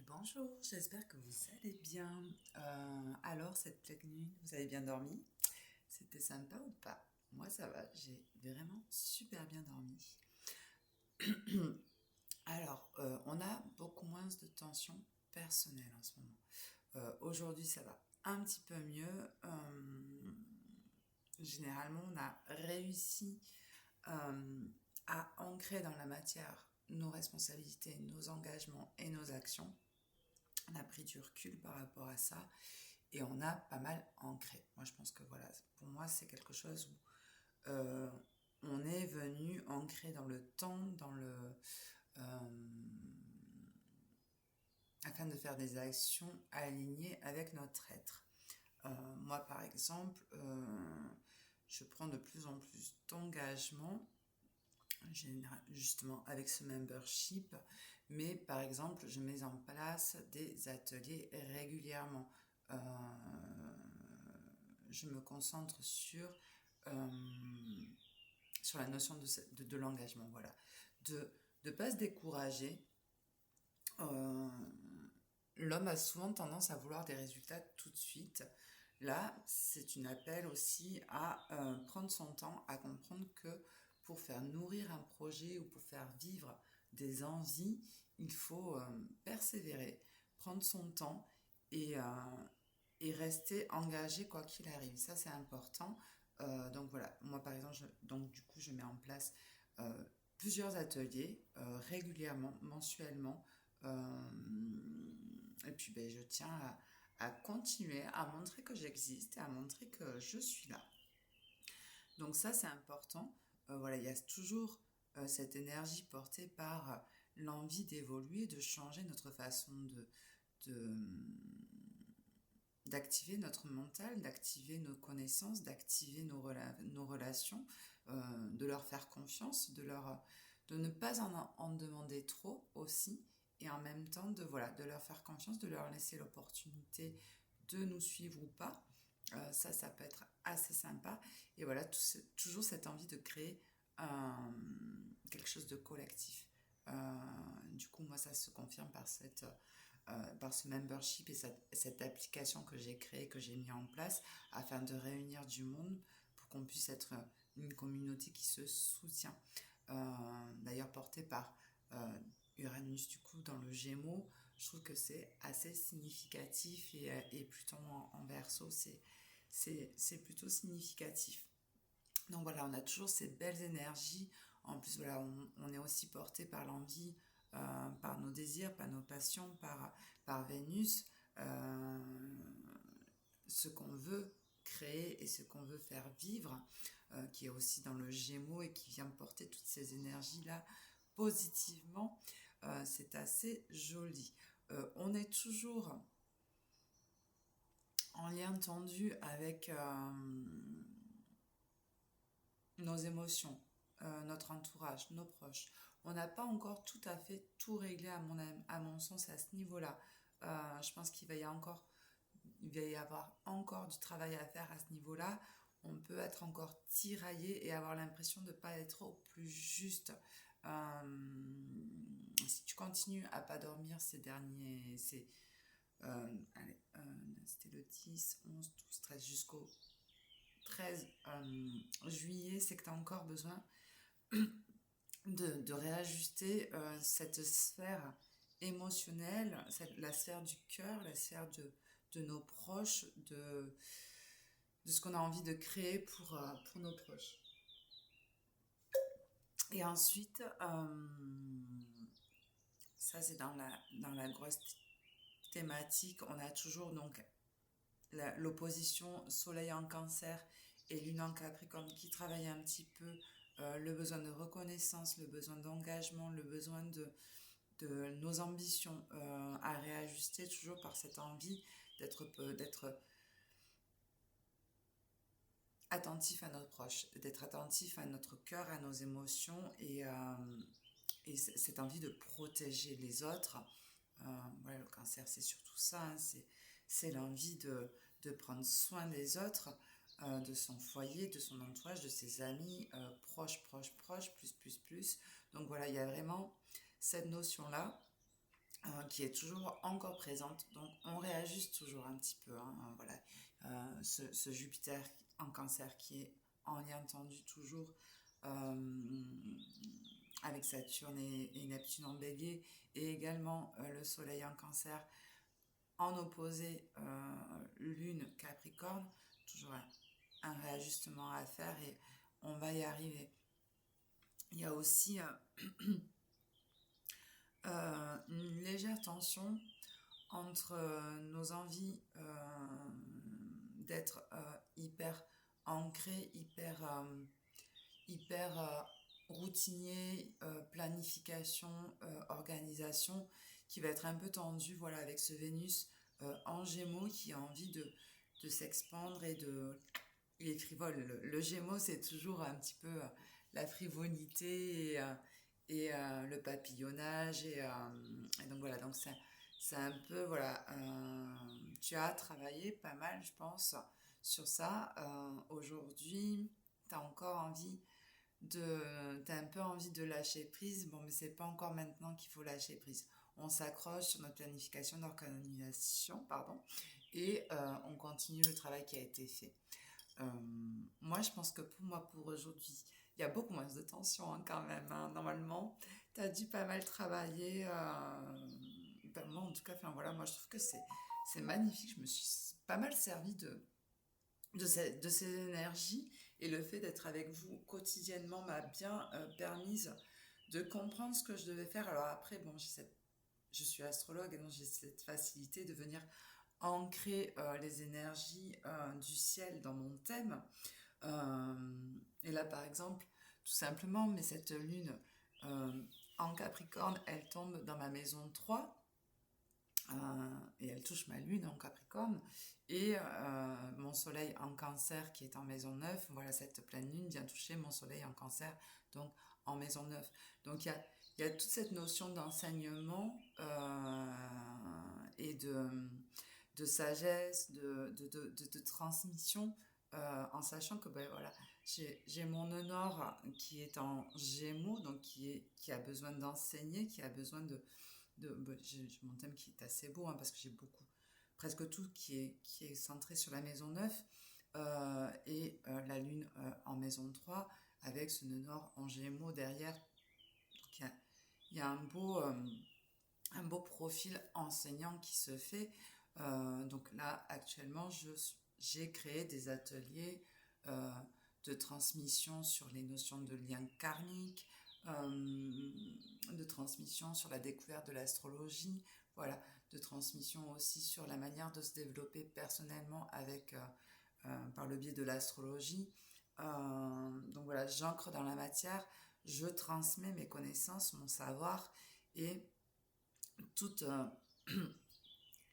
Bonjour, j'espère que vous allez bien. Alors, cette pleine lune, vous avez bien dormi? C'était sympa ou pas? Moi, ça va, j'ai vraiment super bien dormi. Alors, on a beaucoup moins de tension personnelle en ce moment. Aujourd'hui, ça va un petit peu mieux. Généralement, on a réussi à ancrer dans la matière nos responsabilités, nos engagements et nos actions. On a pris du recul par rapport à ça et on a pas mal ancré. Moi, je pense que voilà, pour moi, c'est quelque chose où on est venu ancrer dans le temps, afin de faire des actions alignées avec notre être. Moi, par exemple, je prends de plus en plus d'engagement justement avec ce membership, mais par exemple je mets en place des ateliers régulièrement. Euh, je me concentre euh, sur la notion de l'engagement, voilà, de ne pas se décourager. Euh, L'homme a souvent tendance à vouloir des résultats tout de suite. Là, c'est une appel aussi à prendre son temps, à comprendre que pour faire nourrir un projet ou pour faire vivre des envies, il faut persévérer, prendre son temps et, euh, et rester engagé quoi qu'il arrive. Ça, c'est important. Donc voilà, moi par exemple, donc du coup, je mets en place plusieurs ateliers régulièrement, mensuellement. Et puis ben, je tiens à continuer, à montrer que j'existe et à montrer que je suis là. Donc ça, c'est important. Voilà, il y a toujours cette énergie portée par l'envie d'évoluer, de changer notre façon de, d'activer notre mental, d'activer nos connaissances, d'activer nos relations, de leur faire confiance, de ne pas en demander trop aussi, et en même temps de leur faire confiance, de leur laisser l'opportunité de nous suivre ou pas. Ça peut être assez sympa. Et voilà, toujours cette envie de créer quelque chose de collectif. Du coup, moi, ça se confirme par ce membership et cette application que j'ai créée, que j'ai mis en place, afin de réunir du monde pour qu'on puisse être une communauté qui se soutient. D'ailleurs, portée par Uranus, du coup, dans le Gémeaux, je trouve que c'est assez significatif et Pluton en Verseau, c'est plutôt significatif. Donc voilà, on a toujours ces belles énergies. En plus, voilà, on est aussi porté par l'envie, par nos désirs, par nos passions, par Vénus, euh, ce qu'on veut créer et ce qu'on veut faire vivre, qui est aussi dans le Gémeaux et qui vient porter toutes ces énergies-là positivement. C'est assez joli. On est toujours en lien tendu avec nos émotions, notre entourage, nos proches. On n'a pas encore tout à fait tout réglé à mon sens à ce niveau-là. Je pense il va y avoir encore du travail à faire à ce niveau-là. On peut être encore tiraillé et avoir l'impression de ne pas être au plus juste. Si tu continues à pas dormir allez, c'était le 10, 11, 12, 13 jusqu'au 13 juillet, c'est que tu as encore besoin de réajuster cette sphère émotionnelle, la sphère du cœur, la sphère de nos proches, de ce qu'on a envie de créer pour nos proches. Et ensuite, ça c'est dans la grosse thématique, on a toujours donc l'opposition Soleil en Cancer et Lune en Capricorne qui travaille un petit peu le besoin de reconnaissance, le besoin d'engagement, le besoin de nos ambitions à réajuster toujours par cette envie d'être attentif à nos proches, d'être attentif à notre cœur, à nos émotions et cette envie de protéger les autres. Voilà, le cancer, c'est surtout ça, hein, c'est l'envie de prendre soin des autres, de son foyer, de son entourage, de ses amis, proches, plus. Donc voilà, il y a vraiment cette notion-là qui est toujours encore présente. Donc on réajuste toujours un petit peu, hein, voilà. Ce Jupiter en Cancer qui est en lien tendu toujours avec Saturne et Neptune en Bélier, et également le Soleil en Cancer en opposé Lune Capricorne, toujours un réajustement à faire et on va y arriver. Il y a aussi une légère tension entre nos envies d'être hyper ancré, hyper routinier, planification, organisation, qui va être un peu tendu, voilà, avec ce Vénus en Gémeaux qui a envie de s'expandre il est frivole. Le Gémeaux, c'est toujours un petit peu la frivolité et le papillonnage et donc voilà, donc c'est un peu, voilà, tu as travaillé pas mal, je pense, sur ça. Aujourd'hui, t'as encore envie t'as un peu envie de lâcher prise. Bon, mais c'est pas encore maintenant qu'il faut lâcher prise. On s'accroche sur notre planification d'organisation, pardon, et on continue le travail qui a été fait. Moi, je pense que pour aujourd'hui, il y a beaucoup moins de tension, hein, quand même, hein. Normalement, tu as dû pas mal travailler. Ben, moi, en tout cas, enfin, voilà, moi, je trouve que c'est magnifique. Je me suis pas mal servi de ces énergies, et le fait d'être avec vous quotidiennement m'a bien permise de comprendre ce que je devais faire. Alors après, bon, je suis astrologue et donc j'ai cette facilité de venir ancrer les énergies du ciel dans mon thème. Et là, par exemple, tout simplement, mais cette lune en Capricorne, elle tombe dans ma maison 3 et elle touche ma lune en Capricorne, et mon soleil en Cancer qui est en maison 9. Voilà, cette pleine lune vient toucher mon soleil en Cancer, donc en maison 9. Donc il y a toute cette notion d'enseignement et de sagesse, de transmission, en sachant que ben, voilà, j'ai mon nœud nord qui est en Gémeaux, donc qui a besoin d'enseigner, qui a besoin j'ai mon thème qui est assez beau, hein, parce que j'ai presque tout qui est centré sur la maison 9 et la lune en maison 3 avec ce nœud nord en Gémeaux derrière. Donc il y a un beau profil enseignant qui se fait. Donc là, actuellement, j'ai créé des ateliers de transmission sur les notions de lien karmique, de transmission sur la découverte de l'astrologie, voilà, de transmission aussi sur la manière de se développer personnellement par le biais de l'astrologie. Donc voilà, j'ancre dans la matière, je transmets mes connaissances, mon savoir, et toutes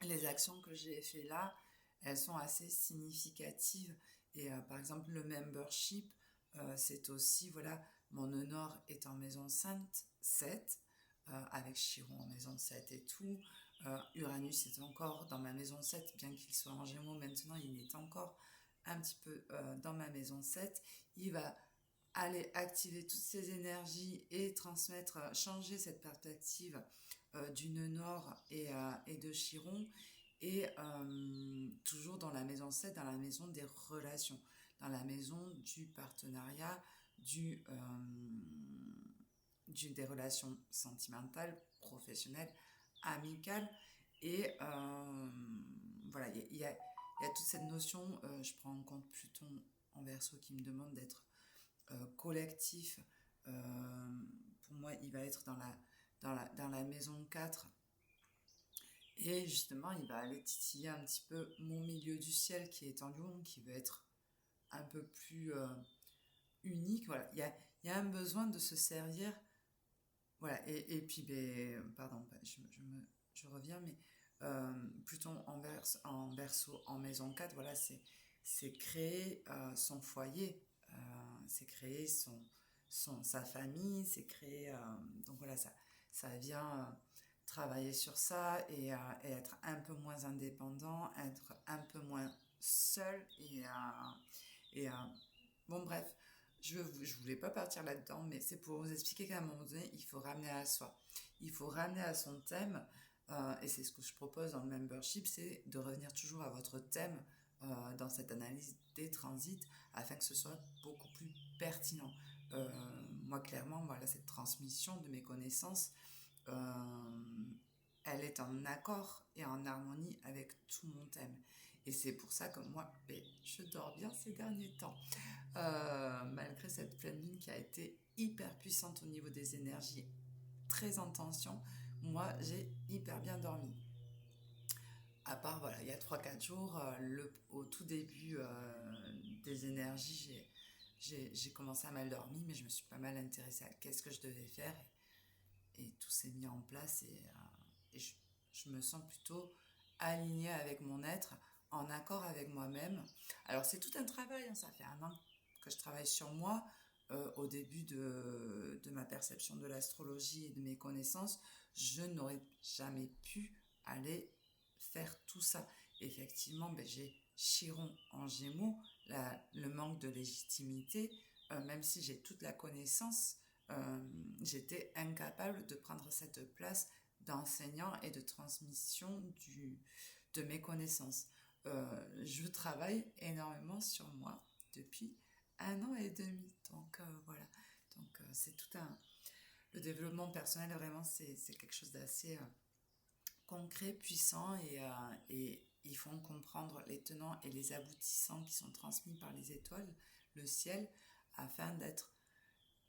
les actions que j'ai fait là, elles sont assez significatives. Et par exemple, le membership, c'est aussi, voilà, mon nœud nord est en maison 7, avec Chiron en maison 7 et tout. Uranus est encore dans ma maison 7, bien qu'il soit en Gémeaux maintenant, il est encore un petit peu dans ma maison 7. Il va aller activer toutes ces énergies et changer cette perspective du nœud nord et de Chiron, et toujours dans la maison 7, dans la maison des relations, dans la maison du partenariat, des relations sentimentales, professionnelles, amicales, et voilà, il y a toute cette notion, je prends en compte Pluton en Verseau qui me demande d'être collectif. Pour moi, il va être dans la maison 4. Et justement, il va aller titiller un petit peu mon milieu du ciel qui est en Lion, qui veut être un peu plus unique. Voilà, il y a un besoin de se servir. Voilà, et puis, pardon, je reviens, mais Pluton en Verseau, en maison 4, voilà, c'est créer son foyer, c'est créer sa famille, c'est créer. Donc voilà, ça vient travailler sur ça et être un peu moins indépendant, être un peu moins seul. Bon, bref, je voulais pas partir là-dedans, mais c'est pour vous expliquer qu'à un moment donné, il faut ramener à soi. Il faut ramener à son thème. Et c'est ce que je propose dans le membership, c'est de revenir toujours à votre thème dans cette analyse des transits afin que ce soit beaucoup plus pertinent. Moi, clairement, voilà, cette transmission de mes connaissances, elle est en accord et en harmonie avec tout mon thème. Et c'est pour ça que moi, je dors bien ces derniers temps. Malgré cette pleine lune qui a été hyper puissante au niveau des énergies, très en tension, moi, j'ai hyper bien dormi. À part, voilà, il y a 3 4 jours, au tout début des énergies, j'ai commencé à mal dormir, mais je me suis pas mal intéressée à qu'est-ce que je devais faire. Et tout s'est mis en place et je me sens plutôt alignée avec mon être, en accord avec moi-même. Alors c'est tout un travail, hein, ça fait 1 an que je travaille sur moi. Au début de ma perception de l'astrologie et de mes connaissances, je n'aurais jamais pu aller faire tout ça. Effectivement, j'ai Chiron en Gémeaux, le manque de légitimité, même si j'ai toute la connaissance, j'étais incapable de prendre cette place d'enseignant et de transmission de mes connaissances. Je travaille énormément sur moi depuis 1 an et demi. Donc voilà. Donc c'est tout un... Le développement personnel, vraiment, c'est quelque chose d'assez concret, puissant et ils font comprendre les tenants et les aboutissants qui sont transmis par les étoiles, le ciel, afin d'être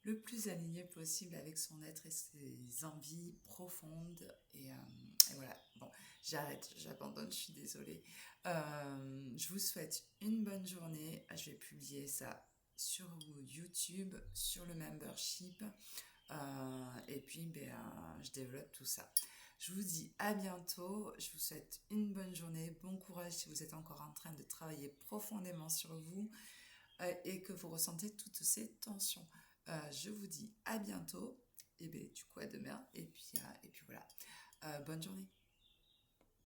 le plus aligné possible avec son être et ses envies profondes. Et voilà, bon, j'arrête, j'abandonne, je suis désolée. Je vous souhaite une bonne journée. Je vais publier ça sur YouTube, sur le membership. Et puis, je développe tout ça. Je vous dis à bientôt. Je vous souhaite une bonne journée. Bon courage si vous êtes encore en train de travailler profondément sur vous et que vous ressentez toutes ces tensions. Je vous dis à bientôt. Et bien, du coup, à demain. Et puis voilà. Bonne journée.